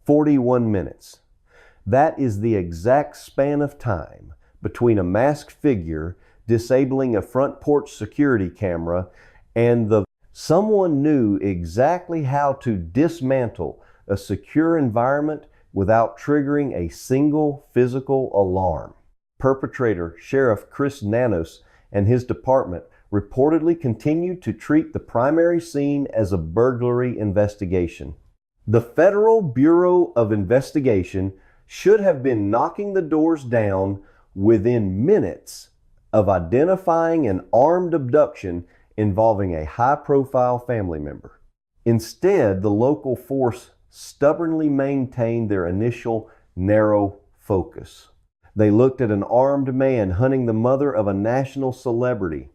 41 minutes. That is the exact span of time between a masked figure disabling a front porch security camera and someone knew exactly how to dismantle a secure environment without triggering a single physical alarm. Perpetrator Sheriff Chris Nanos and his department reportedly continued to treat the primary scene as a burglary investigation. The Federal Bureau of Investigation should have been knocking the doors down within minutes of identifying an armed abduction involving a high-profile family member. Instead, the local force stubbornly maintained their initial narrow focus. They looked at an armed man hunting the mother of a national celebrity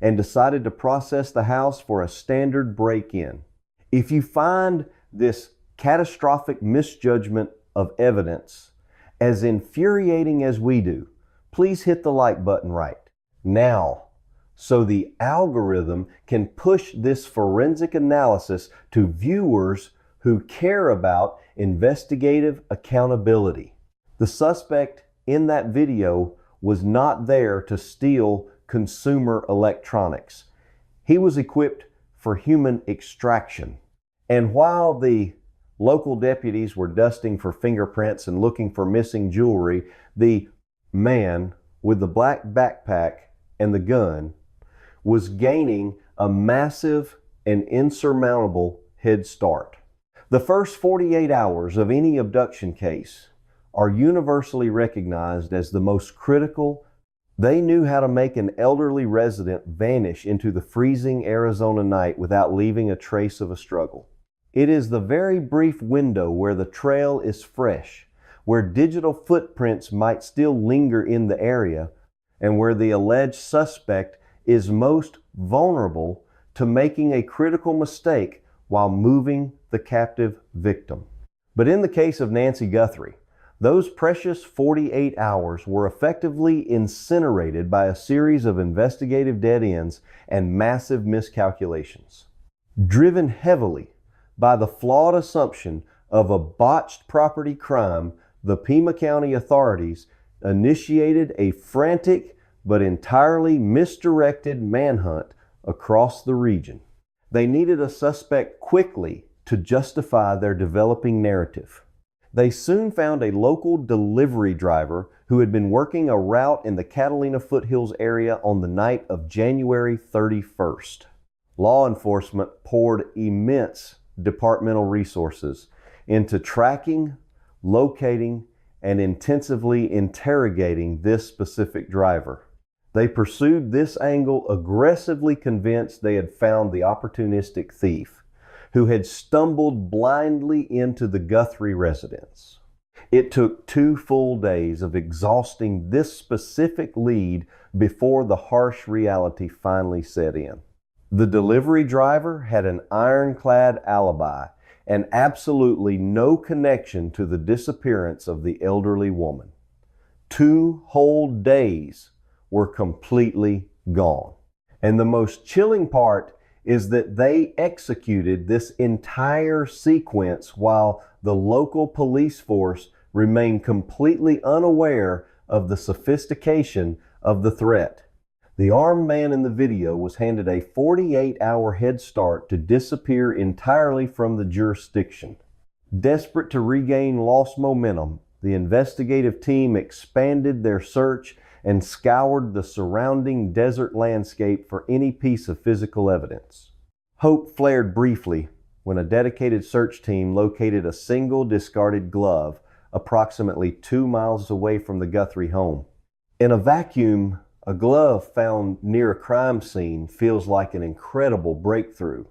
and decided to process the house for a standard break-in. If you find this catastrophic misjudgment of evidence as infuriating as we do, please hit the like button right now so the algorithm can push this forensic analysis to viewers who care about investigative accountability. The suspect in that video was not there to steal consumer electronics. He was equipped for human extraction. And while the local deputies were dusting for fingerprints and looking for missing jewelry, the man with the black backpack and the gun was gaining a massive and insurmountable head start. The first 48 hours of any abduction case are universally recognized as the most critical. They knew how to make an elderly resident vanish into the freezing Arizona night without leaving a trace of a struggle. It is the very brief window where the trail is fresh, where digital footprints might still linger in the area, and where the alleged suspect is most vulnerable to making a critical mistake while moving the captive victim. But in the case of Nancy Guthrie, those precious 48 hours were effectively incinerated by a series of investigative dead ends and massive miscalculations. Driven heavily by the flawed assumption of a botched property crime, the Pima County authorities initiated a frantic but entirely misdirected manhunt across the region. They needed a suspect quickly to justify their developing narrative. They soon found a local delivery driver who had been working a route in the Catalina foothills area on the night of January 31st. Law enforcement poured immense departmental resources into tracking, locating, and intensively interrogating this specific driver. They pursued this angle aggressively convinced they had found the opportunistic thief who had stumbled blindly into the Guthrie residence. It took 2 full days of exhausting this specific lead before the harsh reality finally set in. The delivery driver had an ironclad alibi and absolutely no connection to the disappearance of the elderly woman. 2 whole days were completely gone. And the most chilling part is that they executed this entire sequence while the local police force remained completely unaware of the sophistication of the threat. The armed man in the video was handed a 48-hour head start to disappear entirely from the jurisdiction. Desperate to regain lost momentum, the investigative team expanded their search and scoured the surrounding desert landscape for any piece of physical evidence. Hope flared briefly when a dedicated search team located a single discarded glove approximately 2 miles away from the Guthrie home. In a vacuum, a glove found near a crime scene feels like an incredible breakthrough.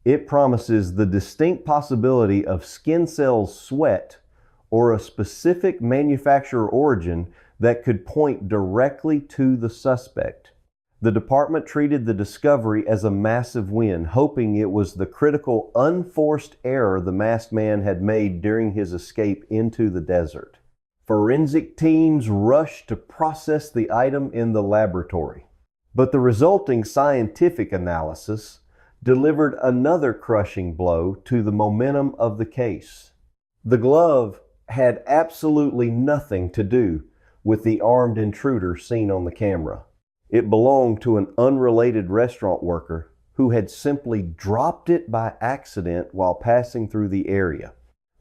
It promises the distinct possibility of skin cells sweat or a specific manufacturer origin that could point directly to the suspect. The department treated the discovery as a massive win, hoping it was the critical unforced error the masked man had made during his escape into the desert. Forensic teams rushed to process the item in the laboratory, but the resulting scientific analysis delivered another crushing blow to the momentum of the case. The glove had absolutely nothing to do with the armed intruder seen on the camera. It belonged to an unrelated restaurant worker who had simply dropped it by accident while passing through the area.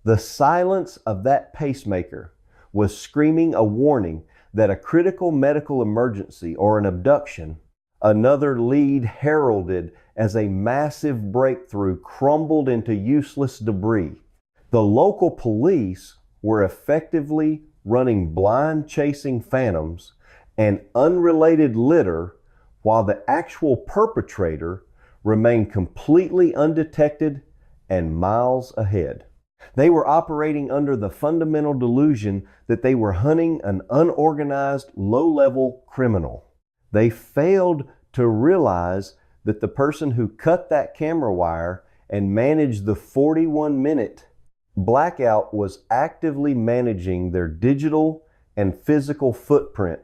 The silence of that pacemaker was screaming a warning that a critical medical emergency or an abduction, another lead heralded as a massive breakthrough, crumbled into useless debris. The local police were effectively running blind chasing phantoms and unrelated litter, while the actual perpetrator remained completely undetected and miles ahead. They were operating under the fundamental delusion that they were hunting an unorganized, low-level criminal. They failed to realize that the person who cut that camera wire and managed the 41-minute blackout was actively managing their digital and physical footprint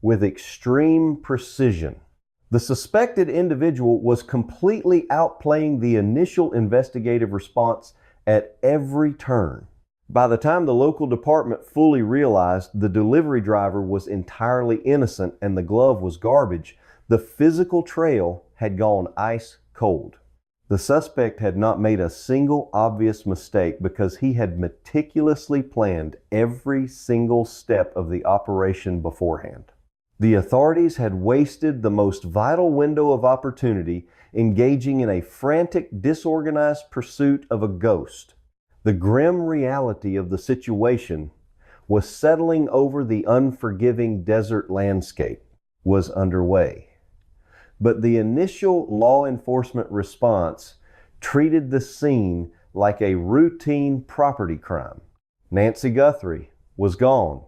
with extreme precision. The suspected individual was completely outplaying the initial investigative response at every turn. By the time the local department fully realized the delivery driver was entirely innocent and the glove was garbage, the physical trail had gone ice cold. The suspect had not made a single obvious mistake because he had meticulously planned every single step of the operation beforehand. The authorities had wasted the most vital window of opportunity, engaging in a frantic, disorganized pursuit of a ghost. The grim reality of the situation was settling over the unforgiving desert landscape was underway. But the initial law enforcement response treated the scene like a routine property crime. Nancy Guthrie was gone,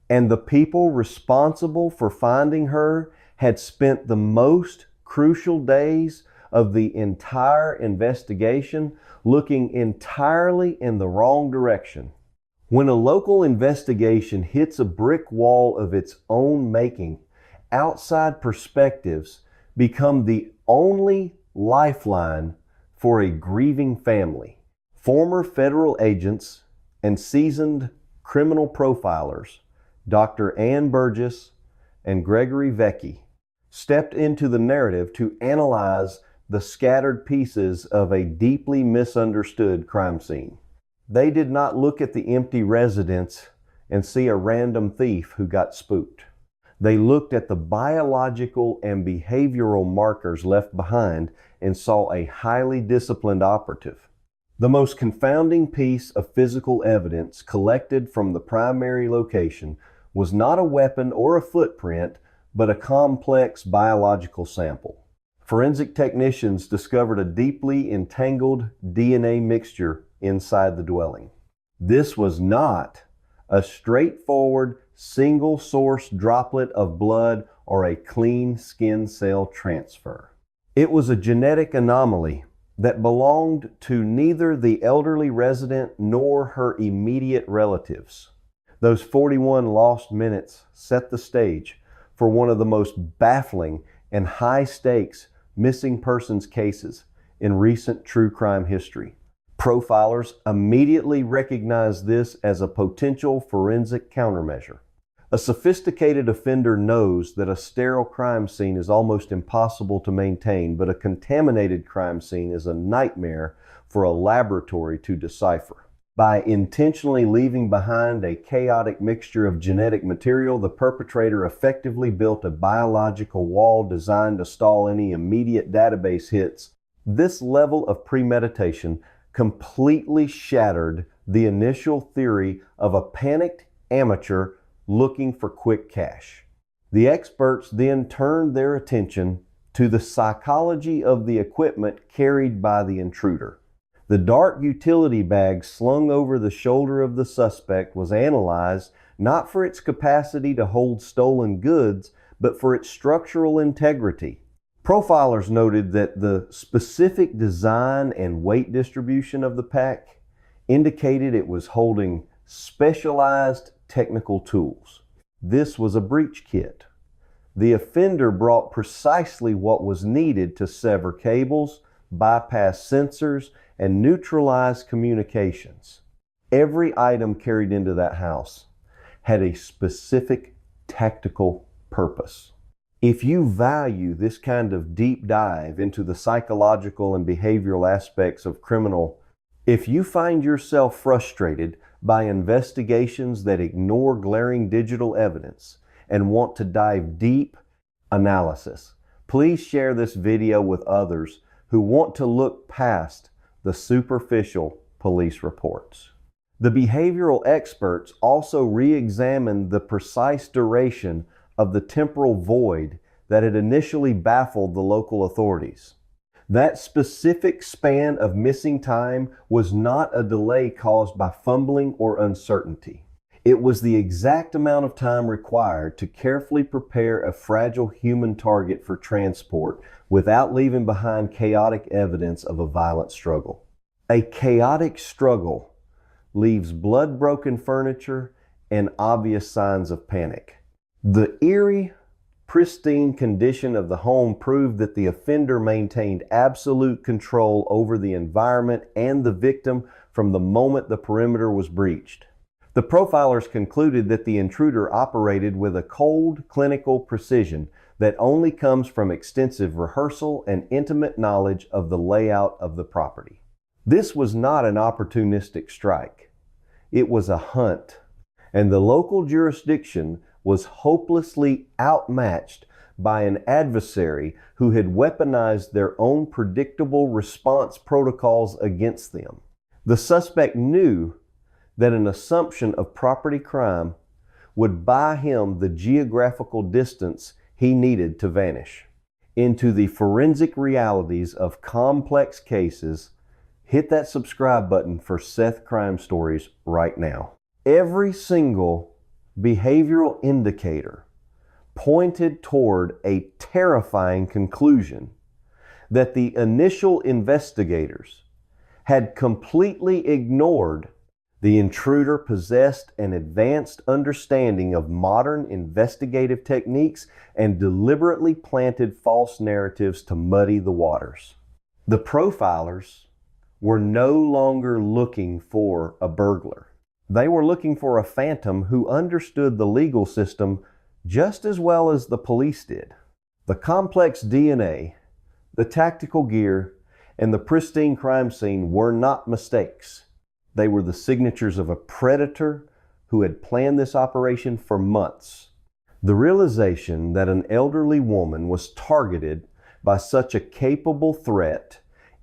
and the people responsible for finding her had spent the most crucial days of the entire investigation looking entirely in the wrong direction. When a local investigation hits a brick wall of its own making, outside perspectives become the only lifeline for a grieving family. Former federal agents and seasoned criminal profilers, Dr. Ann Burgess and Gregory Vecchi, stepped into the narrative to analyze the scattered pieces of a deeply misunderstood crime scene. They did not look at the empty residence and see a random thief who got spooked. They looked at the biological and behavioral markers left behind and saw a highly disciplined operative. The most confounding piece of physical evidence collected from the primary location was not a weapon or a footprint, but a complex biological sample. Forensic technicians discovered a deeply entangled DNA mixture inside the dwelling. This was not a straightforward single source droplet of blood or a clean skin cell transfer. It was a genetic anomaly that belonged to neither the elderly resident nor her immediate relatives. Those 41 lost minutes set the stage for one of the most baffling and high-stakes missing persons cases in recent true crime history. Profilers immediately recognized this as a potential forensic countermeasure. A sophisticated offender knows that a sterile crime scene is almost impossible to maintain, but a contaminated crime scene is a nightmare for a laboratory to decipher. By intentionally leaving behind a chaotic mixture of genetic material, the perpetrator effectively built a biological wall designed to stall any immediate database hits. This level of premeditation completely shattered the initial theory of a panicked amateur looking for quick cash. The experts then turned their attention to the psychology of the equipment carried by the intruder. The dark utility bag slung over the shoulder of the suspect was analyzed not for its capacity to hold stolen goods, but for its structural integrity. Profilers noted that the specific design and weight distribution of the pack indicated it was holding specialized technical tools. This was a breach kit. The offender brought precisely what was needed to sever cables, bypass sensors, and neutralize communications. Every item carried into that house had a specific tactical purpose. If you value this kind of deep dive into the psychological and behavioral aspects of criminal, if you find yourself frustrated by investigations that ignore glaring digital evidence and want to dive deep analysis, please share this video with others who want to look past the superficial police reports. The behavioral experts also re-examined the precise duration of the temporal void that had initially baffled the local authorities. That specific span of missing time was not a delay caused by fumbling or uncertainty. It was the exact amount of time required to carefully prepare a fragile human target for transport without leaving behind chaotic evidence of a violent struggle. A chaotic struggle leaves blood-broken furniture and obvious signs of panic. The eerie, pristine condition of the home proved that the offender maintained absolute control over the environment and the victim from the moment the perimeter was breached. The profilers concluded that the intruder operated with a cold, clinical precision that only comes from extensive rehearsal and intimate knowledge of the layout of the property. This was not an opportunistic strike. It was a hunt, and the local jurisdiction was hopelessly outmatched by an adversary who had weaponized their own predictable response protocols against them. The suspect knew that an assumption of property crime would buy him the geographical distance he needed to vanish. Into the forensic realities of complex cases, hit that subscribe button for Seth Crime Stories right now. Every single behavioral indicator pointed toward a terrifying conclusion that the initial investigators had completely ignored. The intruder possessed an advanced understanding of modern investigative techniques and deliberately planted false narratives to muddy the waters. The profilers were no longer looking for a burglar. They were looking for a phantom who understood the legal system just as well as the police did. The complex DNA, the tactical gear, and the pristine crime scene were not mistakes. They were the signatures of a predator who had planned this operation for months. The realization that an elderly woman was targeted by such a capable threat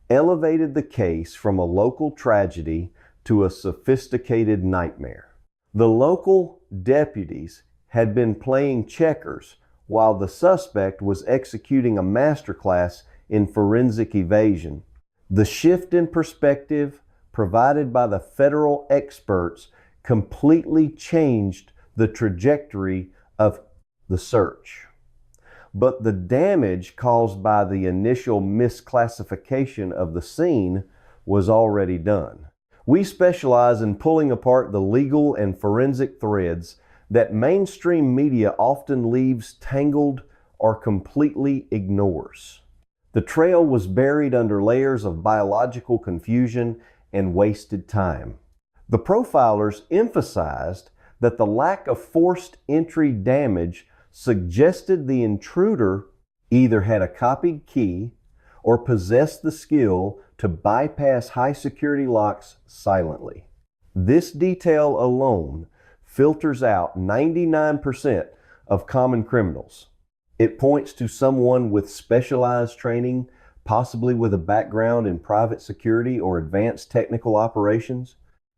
elevated the case from a local tragedy to a sophisticated nightmare. The local deputies had been playing checkers while the suspect was executing a masterclass in forensic evasion. The shift in perspective provided by the federal experts completely changed the trajectory of the search. But the damage caused by the initial misclassification of the scene was already done. We specialize in pulling apart the legal and forensic threads that mainstream media often leaves tangled or completely ignores. The trail was buried under layers of biological confusion and wasted time. The profilers emphasized that the lack of forced entry damage suggested the intruder either had a copied key or possessed the skill to bypass high security locks silently. This detail alone filters out 99% of common criminals. It points to someone with specialized training, possibly with a background in private security or advanced technical operations.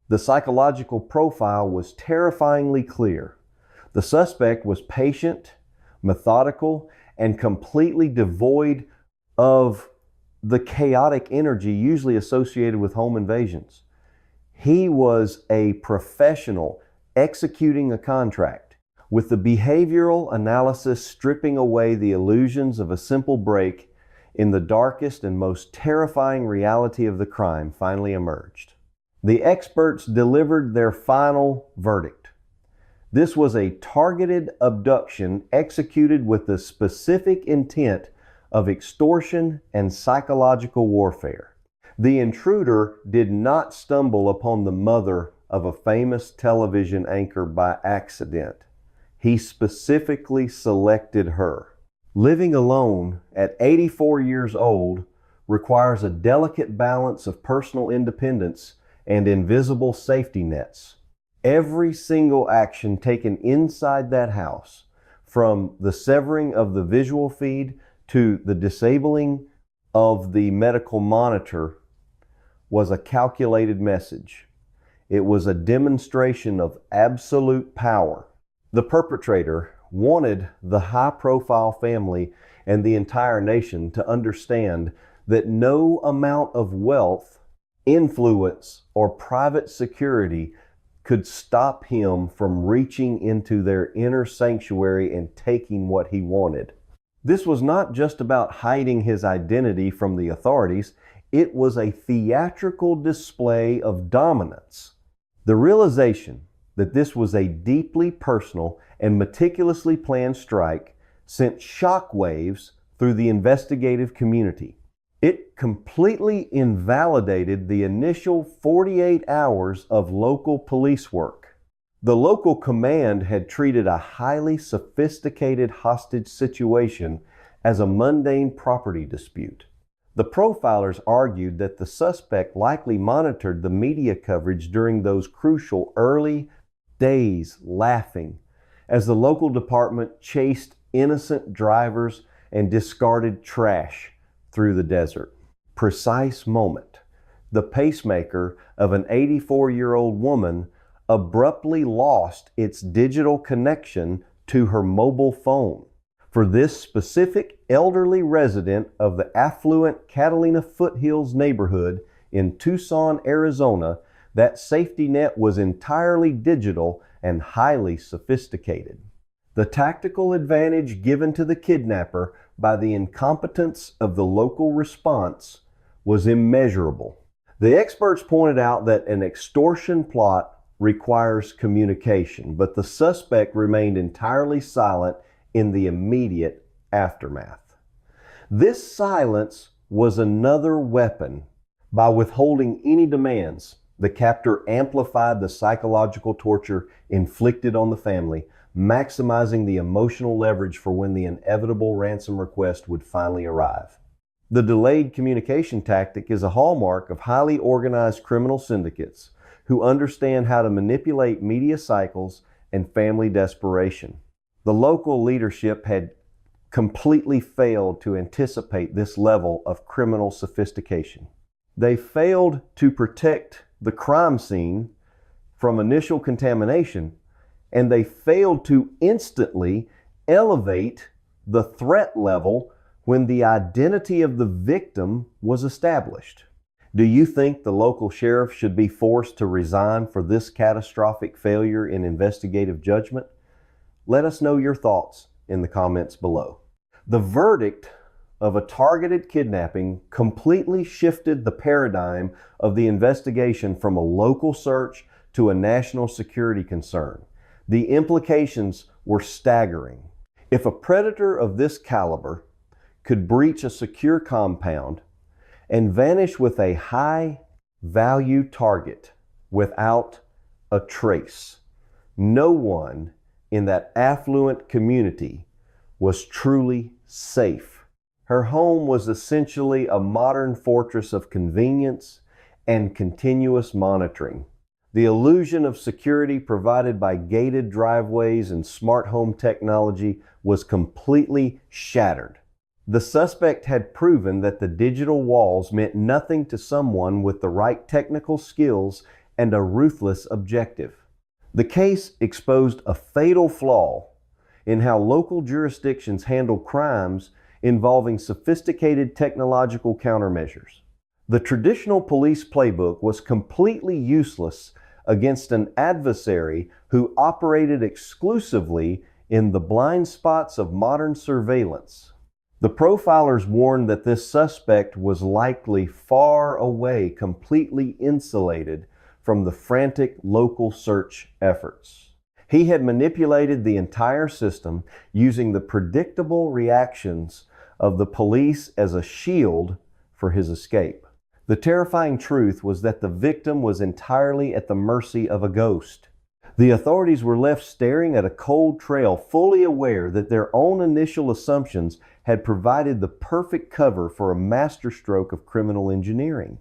The psychological profile was terrifyingly clear. The suspect was patient, methodical, and completely devoid of the chaotic energy usually associated with home invasions. He was a professional executing a contract, with the behavioral analysis stripping away the illusions of a simple break in the darkest and most terrifying reality of the crime finally emerged. The experts delivered their final verdict. This was a targeted abduction executed with the specific intent of extortion and psychological warfare. The intruder did not stumble upon the mother of a famous television anchor by accident. He specifically selected her. Living alone at 84 years old requires a delicate balance of personal independence and invisible safety nets. Every single action taken inside that house, from the severing of the visual feed to the disabling of the medical monitor, was a calculated message. It was a demonstration of absolute power. The perpetrator wanted the high-profile family and the entire nation to understand that no amount of wealth, influence, or private security could stop him from reaching into their inner sanctuary and taking what he wanted. This was not just about hiding his identity from the authorities. It was a theatrical display of dominance. The realization that this was a deeply personal and meticulously planned strike sent shockwaves through the investigative community. It completely invalidated the initial 48 hours of local police work. The local command had treated a highly sophisticated hostage situation as a mundane property dispute. The profilers argued that the suspect likely monitored the media coverage during those crucial early days, laughing as the local department chased innocent drivers and discarded trash through the desert. Precise moment. The pacemaker of an 84-year-old woman abruptly lost its digital connection to her mobile phone. For this specific elderly resident of the affluent Catalina Foothills neighborhood in Tucson, Arizona, that safety net was entirely digital and highly sophisticated. The tactical advantage given to the kidnapper by the incompetence of the local response was immeasurable. The experts pointed out that an extortion plot requires communication, but the suspect remained entirely silent in the immediate aftermath. This silence was another weapon. By withholding any demands, the captor amplified the psychological torture inflicted on the family, maximizing the emotional leverage for when the inevitable ransom request would finally arrive. The delayed communication tactic is a hallmark of highly organized criminal syndicates who understand how to manipulate media cycles and family desperation. The local leadership had completely failed to anticipate this level of criminal sophistication. They failed to protect the crime scene from initial contamination, and they failed to instantly elevate the threat level when the identity of the victim was established. Do you think the local sheriff should be forced to resign for this catastrophic failure in investigative judgment? Let us know your thoughts in the comments below. The verdict of a targeted kidnapping completely shifted the paradigm of the investigation from a local search to a national security concern. The implications were staggering. If a predator of this caliber could breach a secure compound and vanish with a high-value target without a trace, no one in that affluent community was truly safe. Her home was essentially a modern fortress of convenience and continuous monitoring. The illusion of security provided by gated driveways and smart home technology was completely shattered. The suspect had proven that the digital walls meant nothing to someone with the right technical skills and a ruthless objective. The case exposed a fatal flaw in how local jurisdictions handle crimes involving sophisticated technological countermeasures. The traditional police playbook was completely useless against an adversary who operated exclusively in the blind spots of modern surveillance. The profilers warned that this suspect was likely far away, completely insulated from the frantic local search efforts. He had manipulated the entire system using the predictable reactions of the police as a shield for his escape. The terrifying truth was that the victim was entirely at the mercy of a ghost. The authorities were left staring at a cold trail, fully aware that their own initial assumptions had provided the perfect cover for a masterstroke of criminal engineering.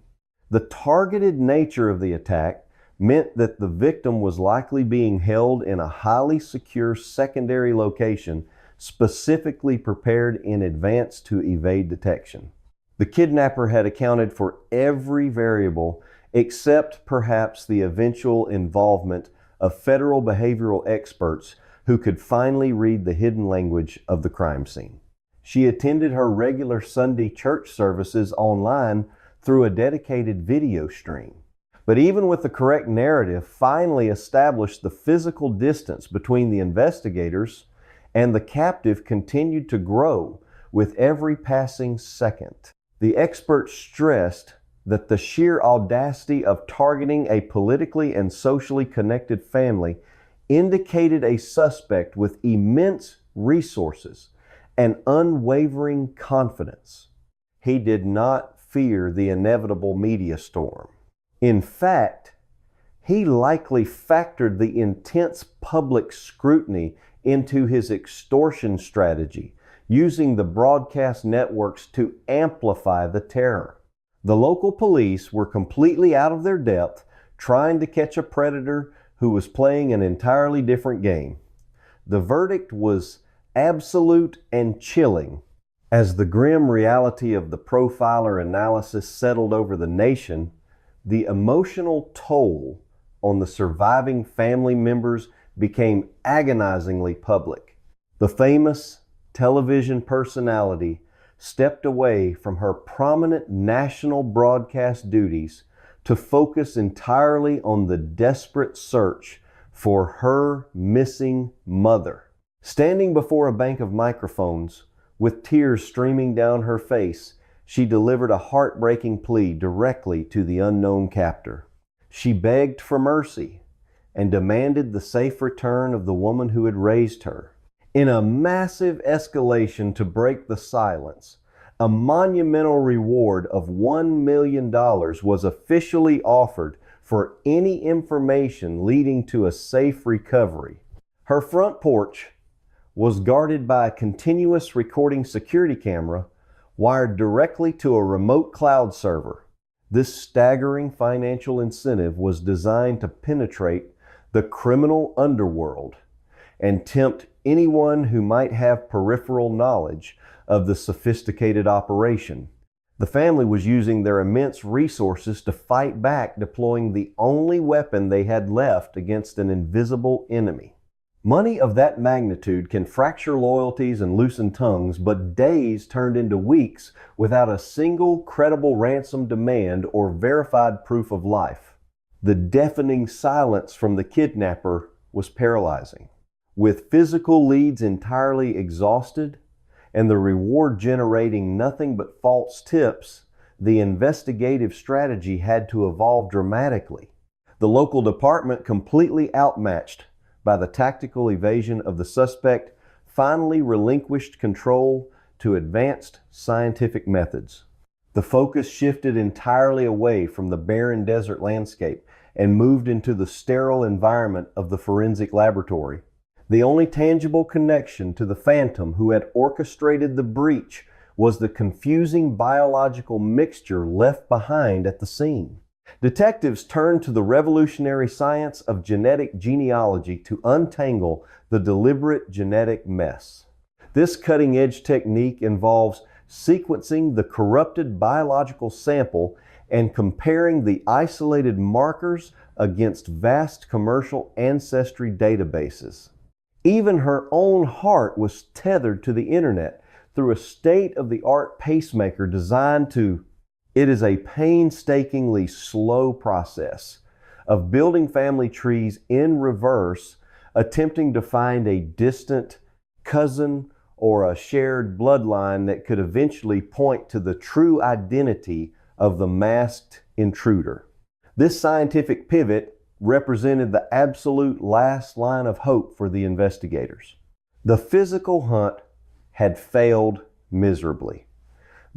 The targeted nature of the attack meant that the victim was likely being held in a highly secure secondary location, specifically prepared in advance to evade detection. The kidnapper had accounted for every variable except perhaps the eventual involvement of federal behavioral experts who could finally read the hidden language of the crime scene. She attended her regular Sunday church services online through a dedicated video stream. But even with the correct narrative, finally established the physical distance between the investigators and the captive continued to grow with every passing second. The experts stressed that the sheer audacity of targeting a politically and socially connected family indicated a suspect with immense resources and unwavering confidence. He did not fear the inevitable media storm. In fact, he likely factored the intense public scrutiny into his extortion strategy, using the broadcast networks to amplify the terror. The local police were completely out of their depth, trying to catch a predator who was playing an entirely different game. The verdict was absolute and chilling. As the grim reality of the profiler analysis settled over the nation, the emotional toll on the surviving family members became agonizingly public. The famous television personality stepped away from her prominent national broadcast duties to focus entirely on the desperate search for her missing mother. Standing before a bank of microphones, with tears streaming down her face, she delivered a heartbreaking plea directly to the unknown captor. She begged for mercy and demanded the safe return of the woman who had raised her. In a massive escalation to break the silence, a monumental reward of $1 million was officially offered for any information leading to a safe recovery. Her front porch was guarded by a continuous recording security camera wired directly to a remote cloud server. This staggering financial incentive was designed to penetrate the criminal underworld and tempt anyone who might have peripheral knowledge of the sophisticated operation. The family was using their immense resources to fight back, deploying the only weapon they had left against an invisible enemy. Money of that magnitude can fracture loyalties and loosen tongues, but days turned into weeks without a single credible ransom demand or verified proof of life. The deafening silence from the kidnapper was paralyzing. With physical leads entirely exhausted and the reward generating nothing but false tips, the investigative strategy had to evolve dramatically. The local department, completely outmatched by the tactical evasion of the suspect, finally relinquished control to advanced scientific methods. The focus shifted entirely away from the barren desert landscape and moved into the sterile environment of the forensic laboratory. The only tangible connection to the phantom who had orchestrated the breach was the confusing biological mixture left behind at the scene. Detectives turned to the revolutionary science of genetic genealogy to untangle the deliberate genetic mess. This cutting-edge technique involves sequencing the corrupted biological sample and comparing the isolated markers against vast commercial ancestry databases. Even her own heart was tethered to the internet through a state-of-the-art pacemaker designed to... It is a painstakingly slow process of building family trees in reverse, attempting to find a distant cousin or a shared bloodline that could eventually point to the true identity of the masked intruder. This scientific pivot represented the absolute last line of hope for the investigators. The physical hunt had failed miserably.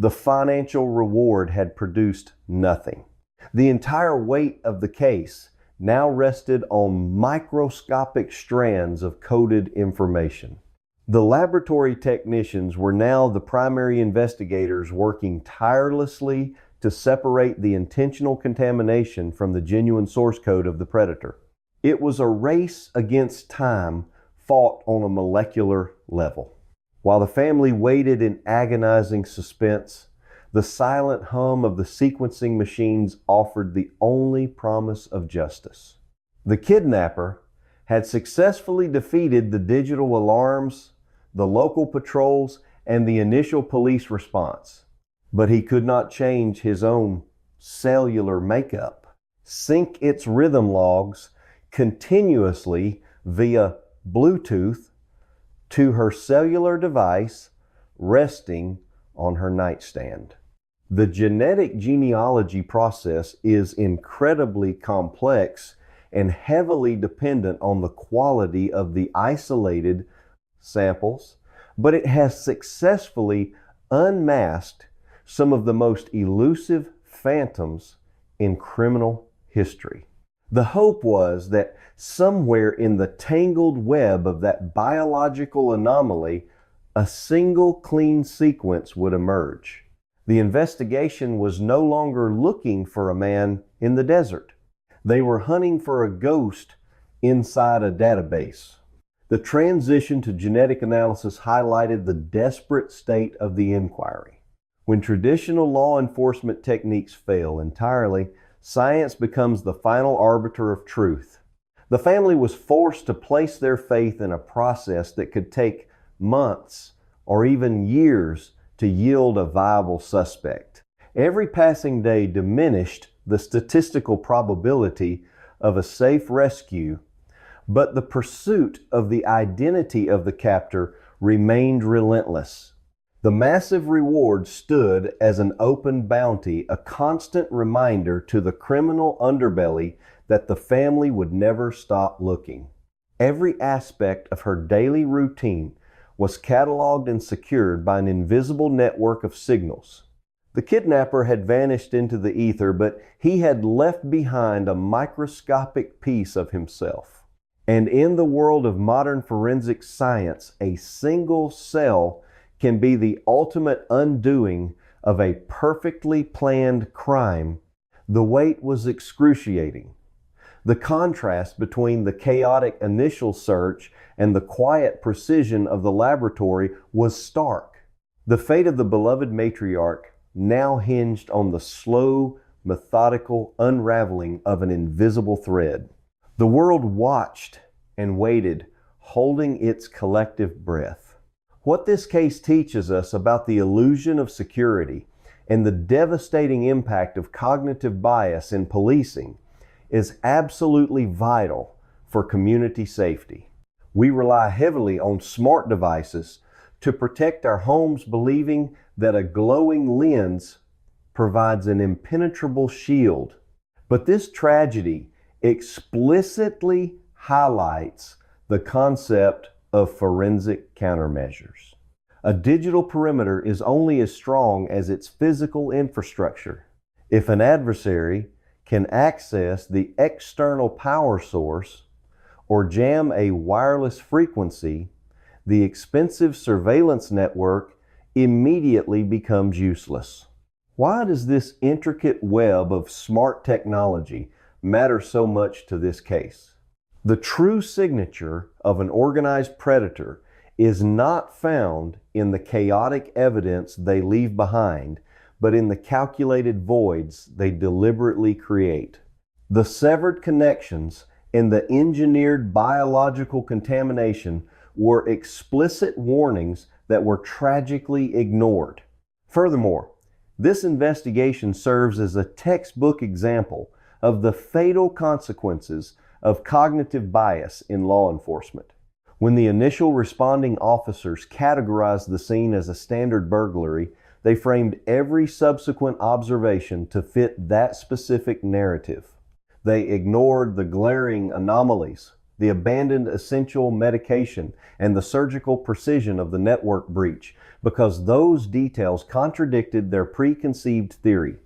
The financial reward had produced nothing. The entire weight of the case now rested on microscopic strands of coded information. The laboratory technicians were now the primary investigators working tirelessly to separate the intentional contamination from the genuine source code of the predator. It was a race against time fought on a molecular level. While the family waited in agonizing suspense, the silent hum of the sequencing machines offered the only promise of justice. The kidnapper had successfully defeated the digital alarms, the local patrols, and the initial police response. But he could not change his own cellular makeup, sync its rhythm logs continuously via Bluetooth to her cellular device resting on her nightstand. The genetic genealogy process is incredibly complex and heavily dependent on the quality of the isolated samples, but it has successfully unmasked some of the most elusive phantoms in criminal history. The hope was that somewhere in the tangled web of that biological anomaly, a single clean sequence would emerge. The investigation was no longer looking for a man in the desert. They were hunting for a ghost inside a database. The transition to genetic analysis highlighted the desperate state of the inquiry. When traditional law enforcement techniques fail entirely, science becomes the final arbiter of truth. The family was forced to place their faith in a process that could take months or even years to yield a viable suspect. Every passing day diminished the statistical probability of a safe rescue, but the pursuit of the identity of the captor remained relentless. The massive reward stood as an open bounty, a constant reminder to the criminal underbelly that the family would never stop looking. Every aspect of her daily routine was cataloged and secured by an invisible network of signals. The kidnapper had vanished into the ether, but he had left behind a microscopic piece of himself. And in the world of modern forensic science, a single cell can be the ultimate undoing of a perfectly planned crime. The weight was excruciating. The contrast between the chaotic initial search and the quiet precision of the laboratory was stark. The fate of the beloved matriarch now hinged on the slow, methodical unraveling of an invisible thread. The world watched and waited, holding its collective breath. What this case teaches us about the illusion of security and the devastating impact of cognitive bias in policing is absolutely vital for community safety. We rely heavily on smart devices to protect our homes, believing that a glowing lens provides an impenetrable shield. But this tragedy explicitly highlights the concept of forensic countermeasures. A digital perimeter is only as strong as its physical infrastructure. If an adversary can access the external power source or jam a wireless frequency, the expensive surveillance network immediately becomes useless. Why does this intricate web of smart technology matter so much to this case? The true signature of an organized predator is not found in the chaotic evidence they leave behind, but in the calculated voids they deliberately create. The severed connections and the engineered biological contamination were explicit warnings that were tragically ignored. Furthermore, this investigation serves as a textbook example of the fatal consequences of cognitive bias in law enforcement. When the initial responding officers categorized the scene as a standard burglary, they framed every subsequent observation to fit that specific narrative. They ignored the glaring anomalies, the abandoned essential medication, and the surgical precision of the network breach, because those details contradicted their preconceived theory.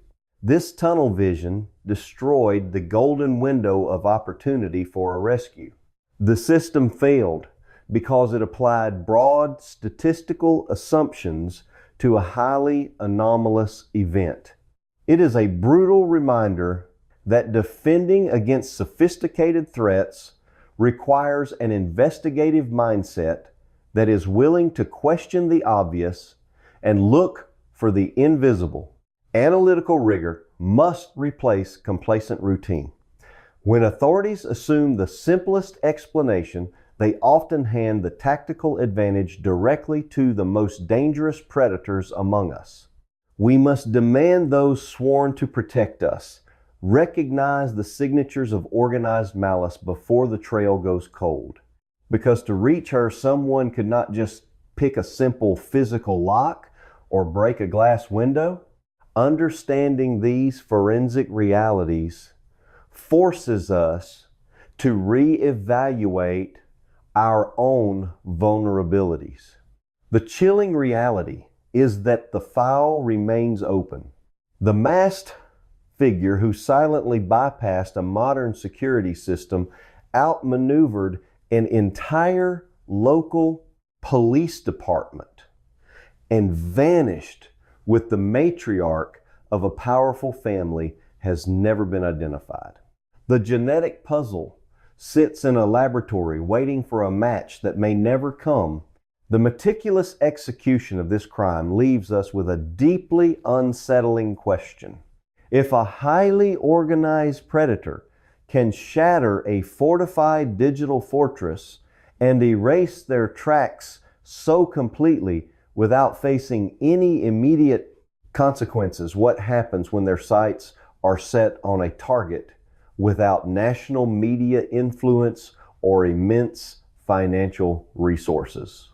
This tunnel vision destroyed the golden window of opportunity for a rescue. The system failed because it applied broad statistical assumptions to a highly anomalous event. It is a brutal reminder that defending against sophisticated threats requires an investigative mindset that is willing to question the obvious and look for the invisible. Analytical rigor must replace complacent routine. When authorities assume the simplest explanation, they often hand the tactical advantage directly to the most dangerous predators among us. We must demand those sworn to protect us, recognize the signatures of organized malice before the trail goes cold. Because to reach her, someone could not just pick a simple physical lock or break a glass window. Understanding these forensic realities forces us to reevaluate our own vulnerabilities. The chilling reality is that the file remains open. The masked figure who silently bypassed a modern security system outmaneuvered an entire local police department and vanished with the matriarch of a powerful family has never been identified. The genetic puzzle sits in a laboratory waiting for a match that may never come. The meticulous execution of this crime leaves us with a deeply unsettling question. If a highly organized predator can shatter a fortified digital fortress and erase their tracks so completely without facing any immediate consequences, what happens when their sights are set on a target without national media influence or immense financial resources?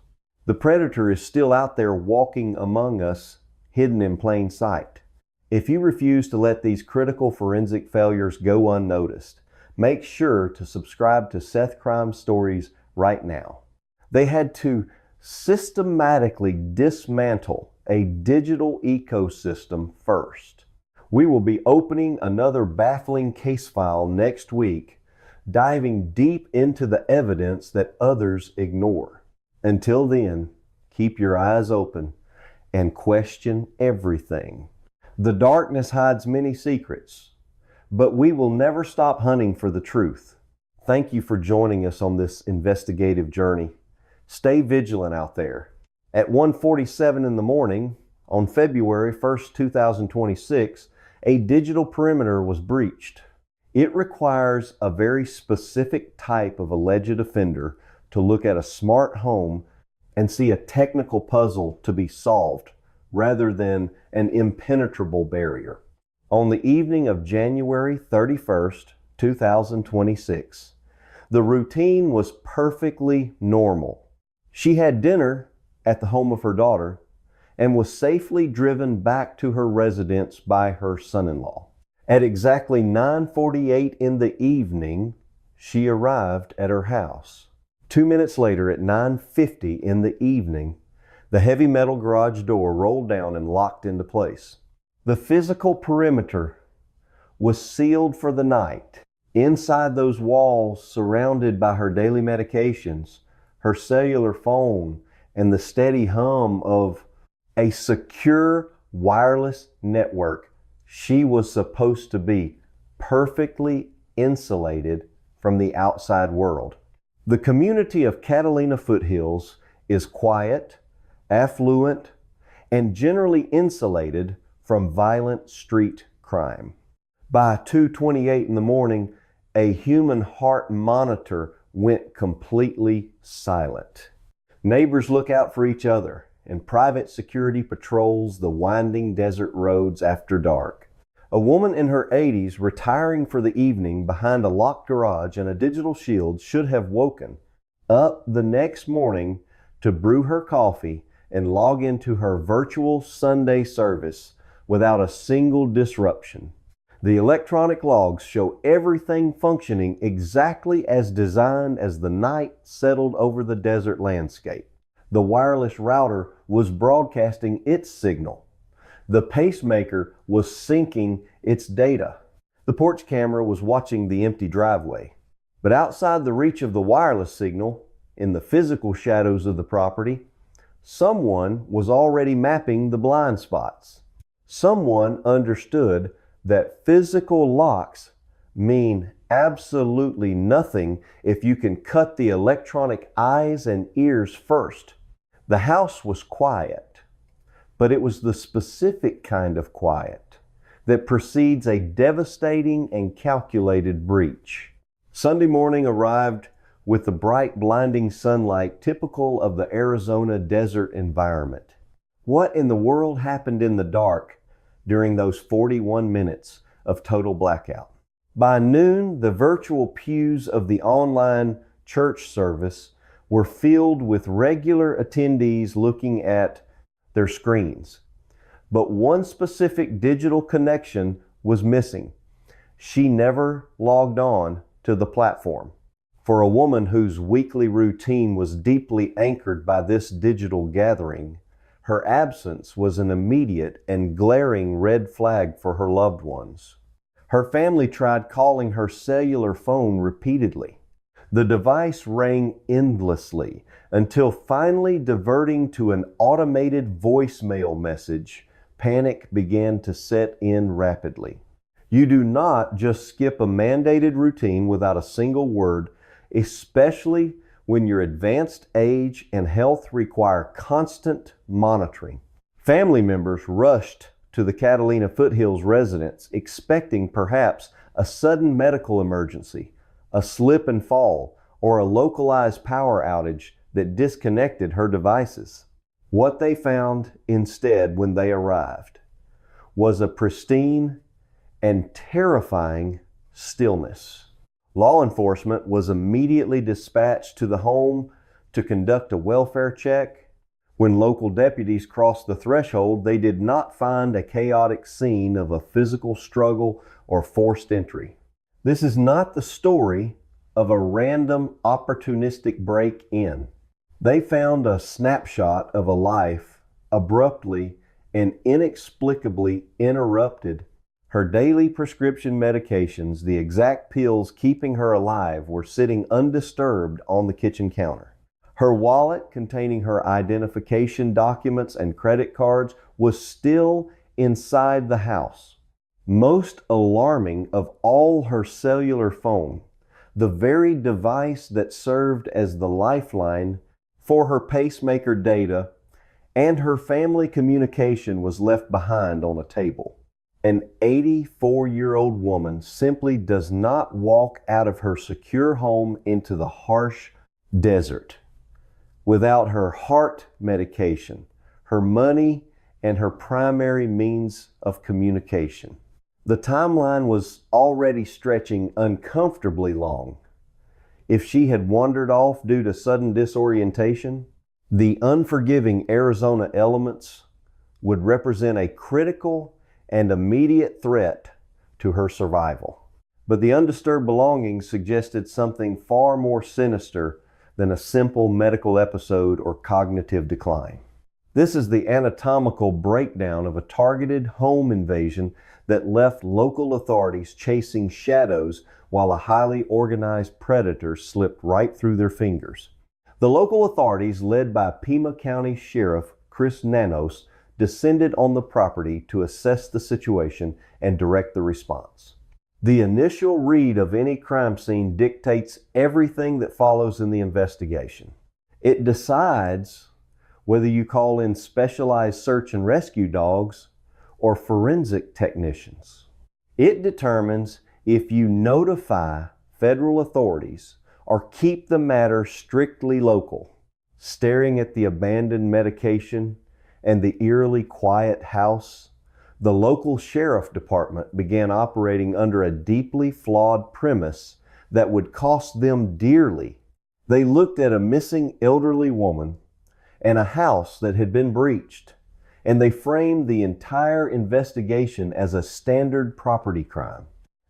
The predator is still out there walking among us, hidden in plain sight. If you refuse to let these critical forensic failures go unnoticed, make sure to subscribe to Seth Crime Stories right now. They had to systematically dismantle a digital ecosystem first. We will be opening another baffling case file next week, diving deep into the evidence that others ignore. Until then, keep your eyes open and question everything. The darkness hides many secrets, but we will never stop hunting for the truth. Thank you for joining us on this investigative journey. Stay vigilant out there. At 1:47 in the morning, on February 1st, 2026, a digital perimeter was breached. It requires a very specific type of alleged offender to look at a smart home and see a technical puzzle to be solved rather than an impenetrable barrier. On the evening of January 31st, 2026, the routine was perfectly normal. She had dinner at the home of her daughter and was safely driven back to her residence by her son-in-law. At exactly 9:48 in the evening, she arrived at her house. 2 minutes later, at 9:50 in the evening, the heavy metal garage door rolled down and locked into place. The physical perimeter was sealed for the night. Inside those walls, surrounded by her daily medications, her cellular phone, and the steady hum of a secure wireless network, she was supposed to be perfectly insulated from the outside world. The community of Catalina Foothills is quiet, affluent, and generally insulated from violent street crime. By 2:28 in the morning, a human heart monitor went completely silent. Neighbors look out for each other, and private security patrols the winding desert roads after dark. A woman in her 80s retiring for the evening behind a locked garage and a digital shield should have woken up the next morning to brew her coffee and log into her virtual Sunday service without a single disruption. The electronic logs show everything functioning exactly as designed as the night settled over the desert landscape. The wireless router was broadcasting its signal. The pacemaker was syncing its data. The porch camera was watching the empty driveway. But outside the reach of the wireless signal, in the physical shadows of the property, someone was already mapping the blind spots. Someone understood that physical locks mean absolutely nothing if you can cut the electronic eyes and ears first. The house was quiet, but it was the specific kind of quiet that precedes a devastating and calculated breach. Sunday morning arrived with the bright, blinding sunlight typical of the Arizona desert environment. What in the world happened in the dark during those 41 minutes of total blackout? By noon, the virtual pews of the online church service were filled with regular attendees looking at their screens. But one specific digital connection was missing. She never logged on to the platform. For a woman whose weekly routine was deeply anchored by this digital gathering, her absence was an immediate and glaring red flag for her loved ones. Her family tried calling her cellular phone repeatedly. The device rang endlessly until finally diverting to an automated voicemail message, panic began to set in rapidly. You do not just skip a mandated routine without a single word, especially when your advanced age and health require constant monitoring. Family members rushed to the Catalina Foothills residence, expecting perhaps a sudden medical emergency, a slip and fall, or a localized power outage that disconnected her devices. What they found instead when they arrived was a pristine and terrifying stillness. Law enforcement was immediately dispatched to the home to conduct a welfare check. When local deputies crossed the threshold, they did not find a chaotic scene of a physical struggle or forced entry. This is not the story of a random opportunistic break-in. They found a snapshot of a life abruptly and inexplicably interrupted. Her daily prescription medications, the exact pills keeping her alive, were sitting undisturbed on the kitchen counter. Her wallet containing her identification documents and credit cards was still inside the house. Most alarming of all, her cellular phone, the very device that served as the lifeline for her pacemaker data and her family communication, was left behind on a table. An 84-year-old woman simply does not walk out of her secure home into the harsh desert without her heart medication, her money, and her primary means of communication. The timeline was already stretching uncomfortably long. If she had wandered off due to sudden disorientation, the unforgiving Arizona elements would represent a critical and immediate threat to her survival. But the undisturbed belongings suggested something far more sinister than a simple medical episode or cognitive decline. This is the anatomical breakdown of a targeted home invasion that left local authorities chasing shadows while a highly organized predator slipped right through their fingers. The local authorities, led by Pima County Sheriff Chris Nanos, descended on the property to assess the situation and direct the response. The initial read of any crime scene dictates everything that follows in the investigation. It decides whether you call in specialized search and rescue dogs or forensic technicians. It determines if you notify federal authorities or keep the matter strictly local. Staring at the abandoned medication and the eerily quiet house, the local sheriff department began operating under a deeply flawed premise that would cost them dearly. They looked at a missing elderly woman and a house that had been breached, and they framed the entire investigation as a standard property crime.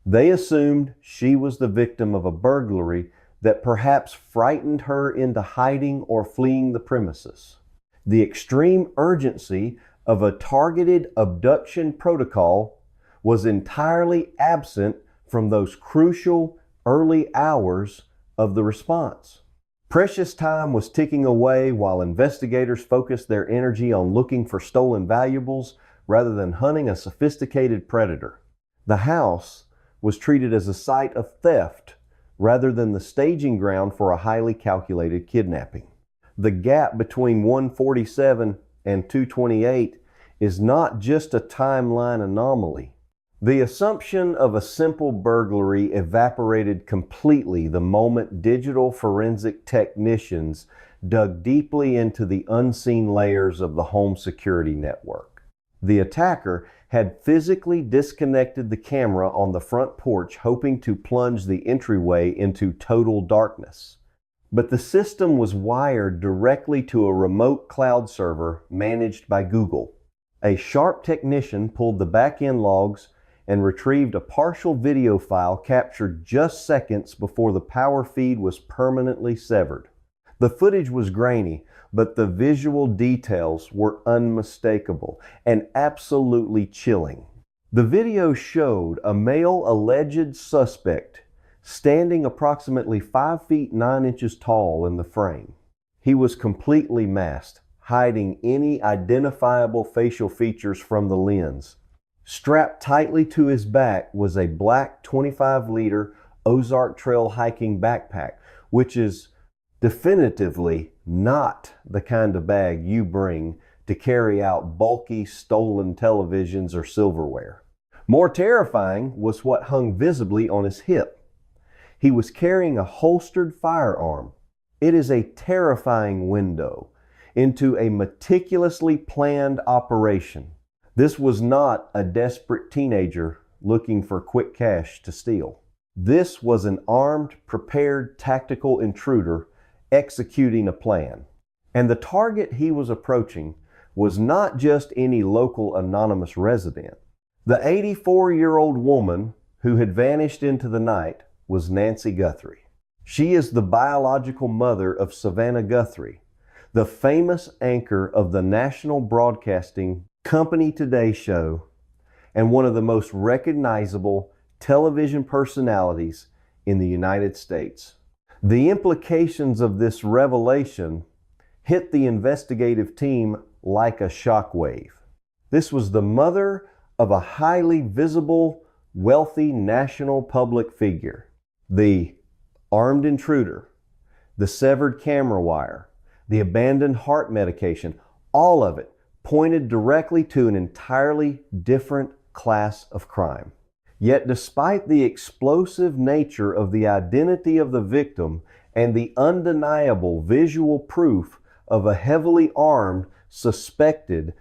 They assumed she was the victim of a burglary that perhaps frightened her into hiding or fleeing the premises. The extreme urgency of a targeted abduction protocol was entirely absent from those crucial early hours of the response. Precious time was ticking away while investigators focused their energy on looking for stolen valuables rather than hunting a sophisticated predator. The house was treated as a site of theft rather than the staging ground for a highly calculated kidnapping. The gap between 147 and 228 is not just a timeline anomaly. The assumption of a simple burglary evaporated completely the moment digital forensic technicians dug deeply into the unseen layers of the home security network. The attacker had physically disconnected the camera on the front porch, hoping to plunge the entryway into total darkness. But the system was wired directly to a remote cloud server managed by Google. A sharp technician pulled the back-end logs and retrieved a partial video file captured just seconds before the power feed was permanently severed. The footage was grainy, but the visual details were unmistakable and absolutely chilling. The video showed a male alleged suspect standing approximately 5 feet 9 inches tall in the frame. He was completely masked, hiding any identifiable facial features from the lens. Strapped tightly to his back was a black 25-liter Ozark Trail hiking backpack, which is definitively not the kind of bag you bring to carry out bulky stolen televisions or silverware. More terrifying was what hung visibly on his hip. He was carrying a holstered firearm. It is a terrifying window into a meticulously planned operation. This was not a desperate teenager looking for quick cash to steal. This was an armed, prepared, tactical intruder executing a plan. And the target he was approaching was not just any local anonymous resident. The 84-year-old woman who had vanished into the night was Nancy Guthrie. She is the biological mother of Savannah Guthrie, the famous anchor of the national broadcasting company Today show and one of the most recognizable television personalities in the United States. The implications of this revelation hit the investigative team like a shockwave. This was the mother of a highly visible, wealthy national public figure. The armed intruder, the severed camera wire, the abandoned heart medication, all of it pointed directly to an entirely different class of crime. Yet despite the explosive nature of the identity of the victim and the undeniable visual proof of a heavily armed, suspected